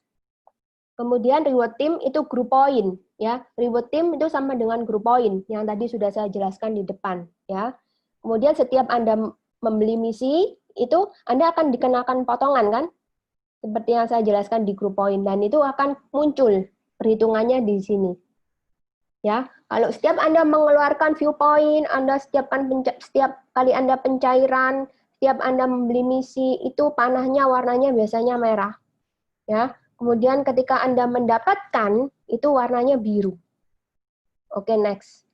Kemudian reward team itu group point ya. Reward team itu sama dengan group point yang tadi sudah saya jelaskan di depan ya. Kemudian setiap Anda membeli misi itu Anda akan dikenakan potongan kan? Seperti yang saya jelaskan di group point, dan itu akan muncul perhitungannya di sini. Ya, kalau setiap Anda mengeluarkan viewpoint, Anda setiap kali Anda pencairan, setiap Anda membeli misi, itu panahnya warnanya biasanya merah. Ya, kemudian ketika Anda mendapatkan, itu warnanya biru. Oke, next.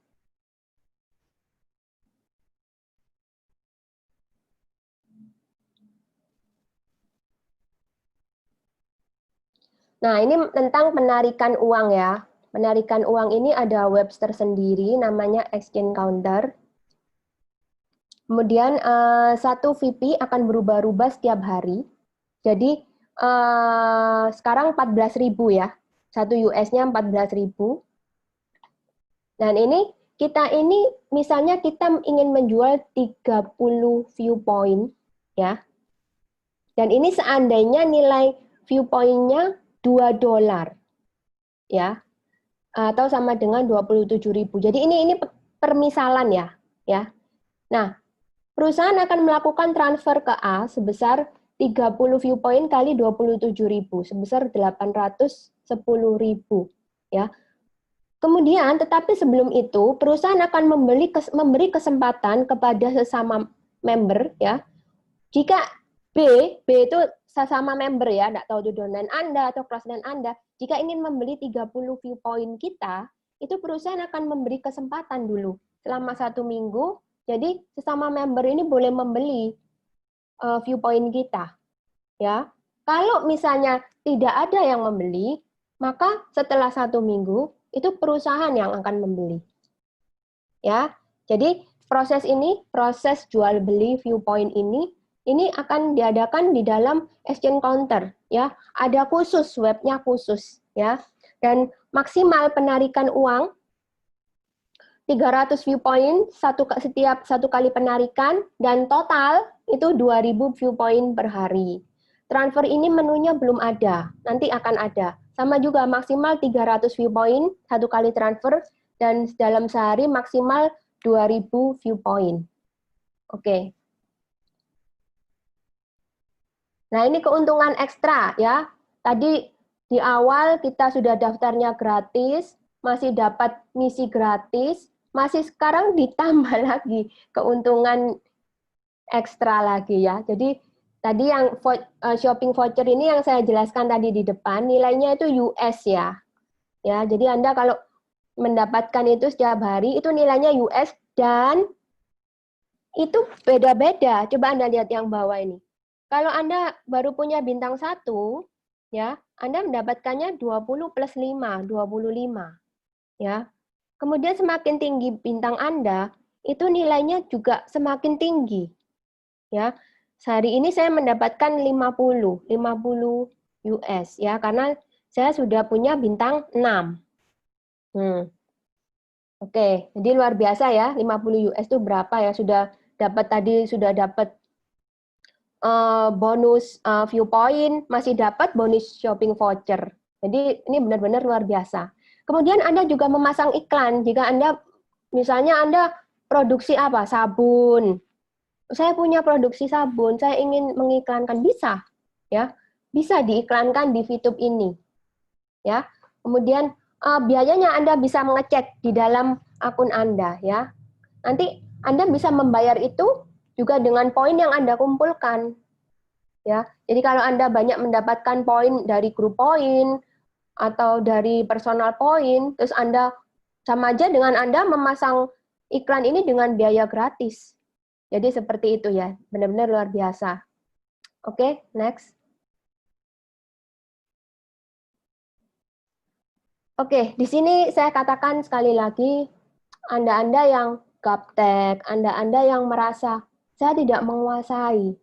Nah, ini tentang penarikan uang ya. Penarikan uang ini ada Webster sendiri, namanya exchange counter. Kemudian satu VP akan berubah-ubah setiap hari. Jadi sekarang 14.000 ya. Satu US-nya 14.000. Dan ini misalnya kita ingin menjual 30 viewpoint ya. Dan ini seandainya nilai viewpoint-nya $2 ya. Atau sama dengan 27.000. Jadi ini permisalan ya. Nah, perusahaan akan melakukan transfer ke A sebesar 30 viewpoint kali 27.000 sebesar 810.000 ya. Kemudian tetapi sebelum itu perusahaan akan memberi kesempatan kepada sesama member ya. Jika B itu sesama member ya, enggak tahu itu domain Anda atau crossline Anda, jika ingin membeli 30 viewpoint kita, itu perusahaan akan memberi kesempatan dulu selama 1 minggu. Jadi sesama member ini boleh membeli viewpoint kita, ya. Kalau misalnya tidak ada yang membeli, maka setelah 1 minggu itu perusahaan yang akan membeli, ya. Jadi proses jual beli viewpoint ini akan diadakan di dalam exchange counter, ya. Ada khusus, webnya khusus, ya. Dan maksimal penarikan uang 300 viewpoint setiap 1 kali penarikan, dan total itu 2.000 viewpoint per hari. Transfer ini menunya belum ada, nanti akan ada. Sama juga maksimal 300 viewpoint 1 kali transfer, dan dalam sehari maksimal 2.000 viewpoint. Oke. Nah, ini keuntungan ekstra ya. Tadi di awal kita sudah daftarnya gratis, masih dapat misi gratis, masih sekarang ditambah lagi keuntungan ekstra lagi ya. Jadi tadi yang shopping voucher ini yang saya jelaskan tadi di depan, nilainya itu US ya. Ya, jadi Anda kalau mendapatkan itu setiap hari itu nilainya US, dan itu beda-beda. Coba Anda lihat yang bawah ini. Kalau Anda baru punya bintang 1, ya, Anda mendapatkannya 20 plus 5, 25. Ya. Kemudian semakin tinggi bintang Anda, itu nilainya juga semakin tinggi. Ya. Sehari ini saya mendapatkan 50 US ya, karena saya sudah punya bintang 6. Oke, jadi luar biasa ya, 50 US itu berapa ya? Sudah dapat bonus viewpoint, masih dapat bonus shopping voucher. Jadi ini benar-benar luar biasa. Kemudian Anda juga memasang iklan. Jika Anda, misalnya Anda produksi apa? Sabun. Saya punya produksi sabun, saya ingin mengiklankan, bisa. Ya, bisa diiklankan di VTube ini. Ya, kemudian biayanya Anda bisa mengecek di dalam akun Anda. Ya, nanti Anda bisa membayar itu juga dengan poin yang Anda kumpulkan. Ya, jadi kalau Anda banyak mendapatkan poin dari grup poin atau dari personal poin, terus Anda sama aja dengan Anda memasang iklan ini dengan biaya gratis. Jadi seperti itu ya, benar-benar luar biasa. Oke, next. Oke, di sini saya katakan sekali lagi, Anda-Anda yang gaptek, Anda-Anda yang merasa saya tidak menguasai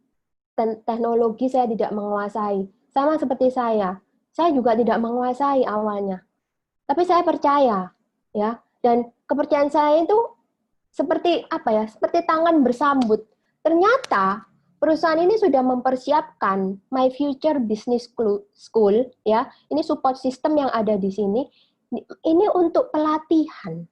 teknologi, saya tidak menguasai. Sama seperti saya juga tidak menguasai awalnya. Tapi saya percaya, ya. Dan kepercayaan saya itu seperti apa ya? Seperti tangan bersambut. Ternyata perusahaan ini sudah mempersiapkan My Future Business School, ya. Ini support system yang ada di sini. Ini untuk pelatihan.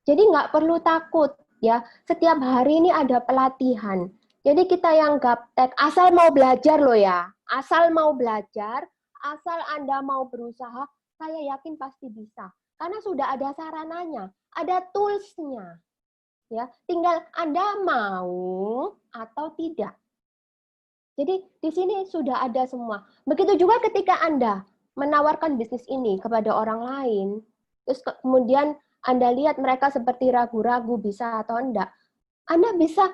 Jadi nggak perlu takut, ya. Setiap hari ini ada pelatihan. Jadi kita yang gaptek, asal mau belajar loh ya, asal mau belajar, asal Anda mau berusaha, saya yakin pasti bisa. Karena sudah ada sarananya, ada tools-nya. Ya, tinggal Anda mau atau tidak. Jadi di sini sudah ada semua. Begitu juga ketika Anda menawarkan bisnis ini kepada orang lain, terus kemudian Anda lihat mereka seperti ragu-ragu bisa atau enggak, Anda bisa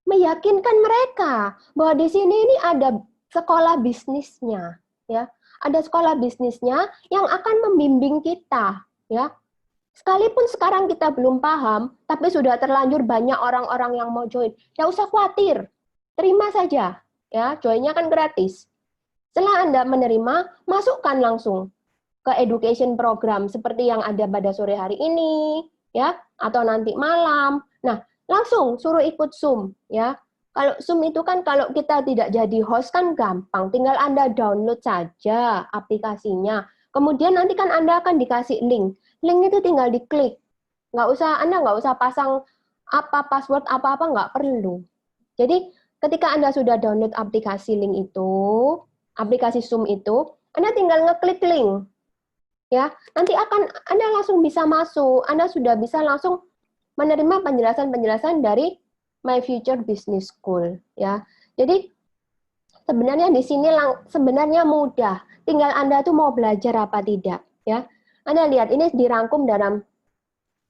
meyakinkan mereka bahwa di sini ini ada sekolah bisnisnya, ya. Ada sekolah bisnisnya yang akan membimbing kita, ya. Sekalipun sekarang kita belum paham, tapi sudah terlanjur banyak orang-orang yang mau join. Tidak usah khawatir, terima saja, ya. Joinnya kan gratis. Setelah Anda menerima, masukkan langsung ke education program seperti yang ada pada sore hari ini, ya, atau nanti malam. Nah, langsung suruh ikut Zoom, ya. Kalau Zoom itu kan kalau kita tidak jadi host kan gampang, tinggal Anda download saja aplikasinya. Kemudian nanti kan Anda akan dikasih link. Link itu tinggal diklik. Anda nggak usah pasang password apa-apa, nggak perlu. Jadi ketika Anda sudah download aplikasi link itu, aplikasi Zoom itu, Anda tinggal ngeklik link. Ya, nanti Anda langsung bisa masuk. Anda sudah bisa langsung menerima penjelasan-penjelasan dari My Future Business School, ya. Jadi Sebenarnya di sini sebenarnya mudah. Tinggal Anda tuh mau belajar apa tidak, ya. Anda lihat ini dirangkum dalam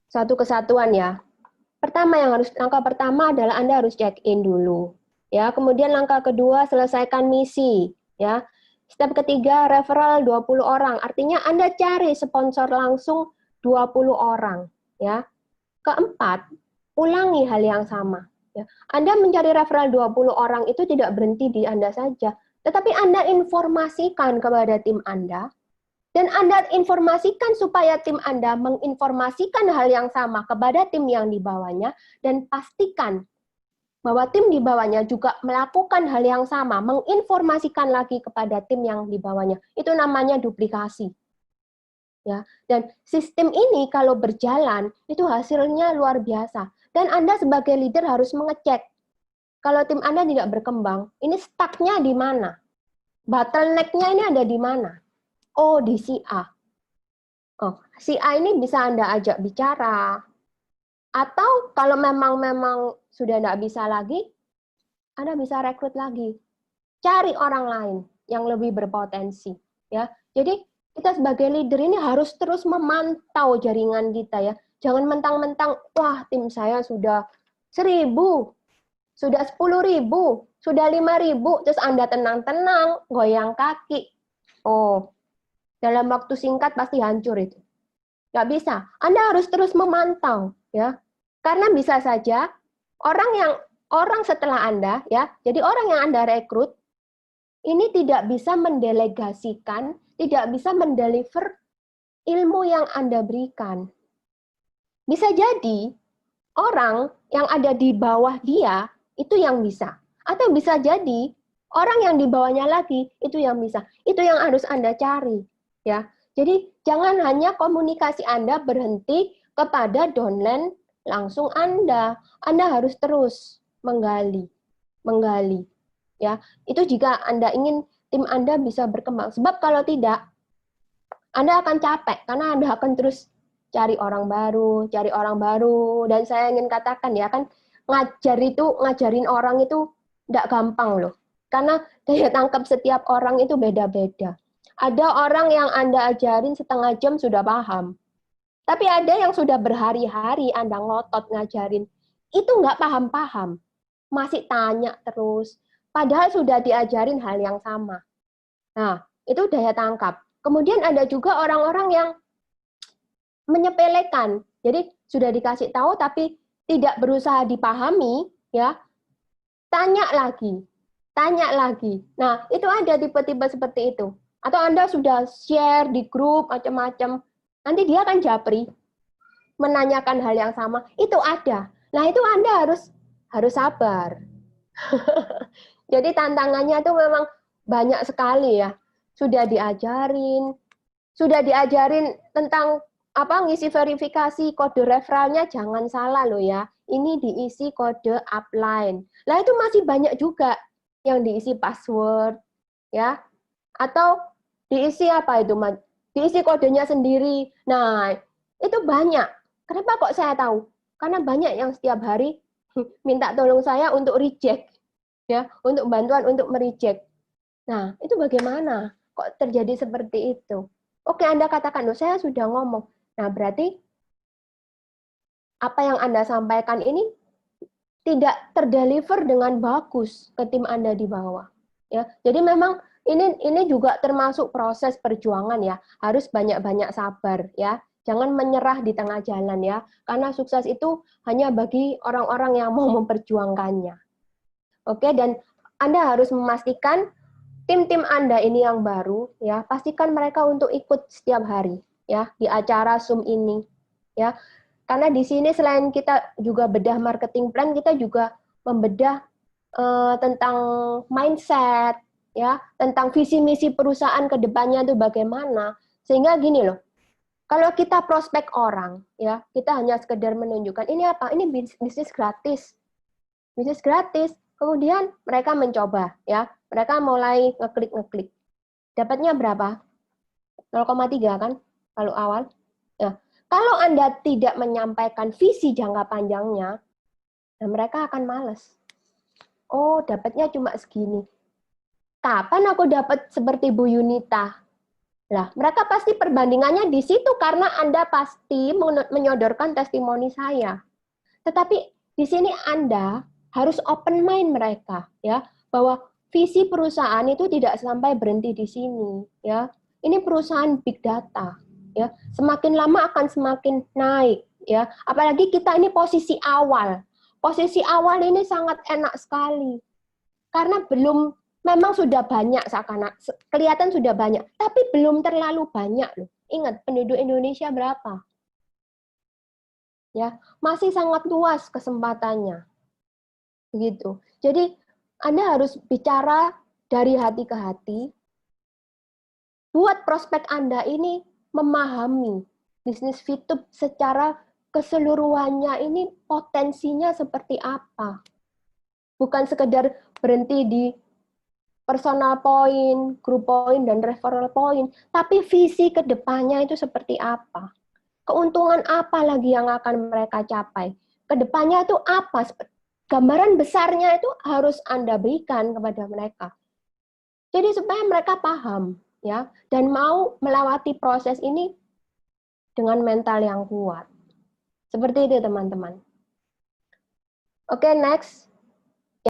satu kesatuan ya. Langkah pertama adalah Anda harus check in dulu. Ya, kemudian langkah kedua selesaikan misi, ya. Step ketiga referral 20 orang. Artinya Anda cari sponsor langsung 20 orang, ya. Keempat, ulangi hal yang sama. Ya. Anda mencari referral 20 orang itu tidak berhenti di Anda saja, tetapi Anda informasikan kepada tim Anda, dan Anda informasikan supaya tim Anda menginformasikan hal yang sama kepada tim yang di bawahnya, dan pastikan bahwa tim di bawahnya juga melakukan hal yang sama, menginformasikan lagi kepada tim yang di bawahnya. Itu namanya duplikasi. Ya, dan sistem ini kalau berjalan itu hasilnya luar biasa. Dan Anda sebagai leader harus mengecek kalau tim Anda tidak berkembang, ini stuck-nya di mana? Bottleneck-nya ini ada di mana? Oh, di si A. Oh, si A ini bisa Anda ajak bicara. Atau kalau memang sudah tidak bisa lagi, Anda bisa rekrut lagi. Cari orang lain yang lebih berpotensi. Ya, jadi kita sebagai leader ini harus terus memantau jaringan kita ya. Jangan mentang-mentang, wah tim saya sudah 1.000, sudah 10.000, sudah 5.000, terus Anda tenang-tenang, goyang kaki. Oh, dalam waktu singkat pasti hancur itu. Nggak bisa. Anda harus terus memantau ya. Karena bisa saja orang setelah Anda ya, jadi orang yang Anda rekrut ini tidak bisa mendelegasikan, tidak bisa mendeliver ilmu yang Anda berikan. Bisa jadi orang yang ada di bawah dia itu yang bisa. Atau bisa jadi orang yang di bawahnya lagi itu yang bisa. Itu yang harus Anda cari. Ya. Jadi jangan hanya komunikasi Anda berhenti kepada downline langsung Anda. Anda harus terus menggali. Ya, itu jika Anda ingin tim Anda bisa berkembang. Sebab kalau tidak, Anda akan capek karena Anda akan terus cari orang baru, dan saya ingin katakan ya kan ngajarin orang itu tidak gampang loh. Karena daya tangkap setiap orang itu beda-beda. Ada orang yang Anda ajarin setengah jam sudah paham. Tapi ada yang sudah berhari-hari Anda ngotot ngajarin, itu nggak paham-paham. Masih tanya terus. Padahal sudah diajarin hal yang sama. Nah, itu daya tangkap. Kemudian ada juga orang-orang yang menyepelekan. Jadi sudah dikasih tahu tapi tidak berusaha dipahami, ya. Tanya lagi. Nah, itu ada tipe-tipe seperti itu. Atau Anda sudah share di grup macam-macam, nanti dia akan japri menanyakan hal yang sama. Itu ada. Nah, itu Anda harus sabar. Jadi tantangannya itu memang banyak sekali ya. Sudah diajarin tentang ngisi verifikasi kode referralnya jangan salah loh ya. Ini diisi kode upline. Lah itu masih banyak juga yang diisi password ya. Atau diisi diisi kodenya sendiri. Nah, itu banyak. Kenapa kok saya tahu? Karena banyak yang setiap hari minta tolong saya untuk reject. Ya, untuk bantuan untuk mereject. Nah, itu bagaimana? Kok terjadi seperti itu? Oke, Anda katakan, loh, saya sudah ngomong. Nah, berarti apa yang Anda sampaikan ini tidak terdeliver dengan bagus ke tim Anda di bawah. Ya, jadi memang ini juga termasuk proses perjuangan ya. Harus banyak-banyak sabar ya. Jangan menyerah di tengah jalan ya. Karena sukses itu hanya bagi orang-orang yang mau memperjuangkannya. Oke, dan Anda harus memastikan tim-tim Anda ini yang baru, ya, pastikan mereka untuk ikut setiap hari, ya, di acara Zoom ini, ya. Karena di sini selain kita juga bedah marketing plan, kita juga membedah tentang mindset, ya, tentang visi misi perusahaan ke depannya itu bagaimana. Sehingga gini loh, kalau kita prospek orang, ya, kita hanya sekedar menunjukkan ini apa? Ini bisnis gratis. Bisnis gratis. Kemudian mereka mencoba, ya. Mereka mulai ngeklik. Dapatnya berapa? 0,3 kan kalau awal. Ya. Kalau Anda tidak menyampaikan visi jangka panjangnya, nah mereka akan malas. Oh, dapatnya cuma segini. kapan aku dapat seperti Bu Yunita? Lah, mereka pasti perbandingannya di situ karena Anda pasti menyodorkan testimoni saya. Tetapi di sini Anda harus open mind mereka, ya, bahwa visi perusahaan itu tidak sampai berhenti di sini, ya. Ini perusahaan big data, ya. Semakin lama akan semakin naik, ya. Apalagi kita ini posisi awal. Posisi awal ini sangat enak sekali. Karena memang sudah banyak, kelihatan sudah banyak, tapi belum terlalu banyak loh. Ingat, penduduk Indonesia berapa? Ya, masih sangat luas kesempatannya. Begitu. Jadi Anda harus bicara dari hati ke hati. Buat prospek Anda ini memahami bisnis Fitup secara keseluruhannya ini potensinya seperti apa. Bukan sekedar berhenti di personal point, group point, dan referral point, tapi visi ke depannya itu seperti apa. Keuntungan apa lagi yang akan mereka capai. Kedepannya itu apa. Gambaran besarnya itu harus Anda berikan kepada mereka. Jadi supaya mereka paham, ya, dan mau melewati proses ini dengan mental yang kuat. Seperti itu, teman-teman. Oke, next.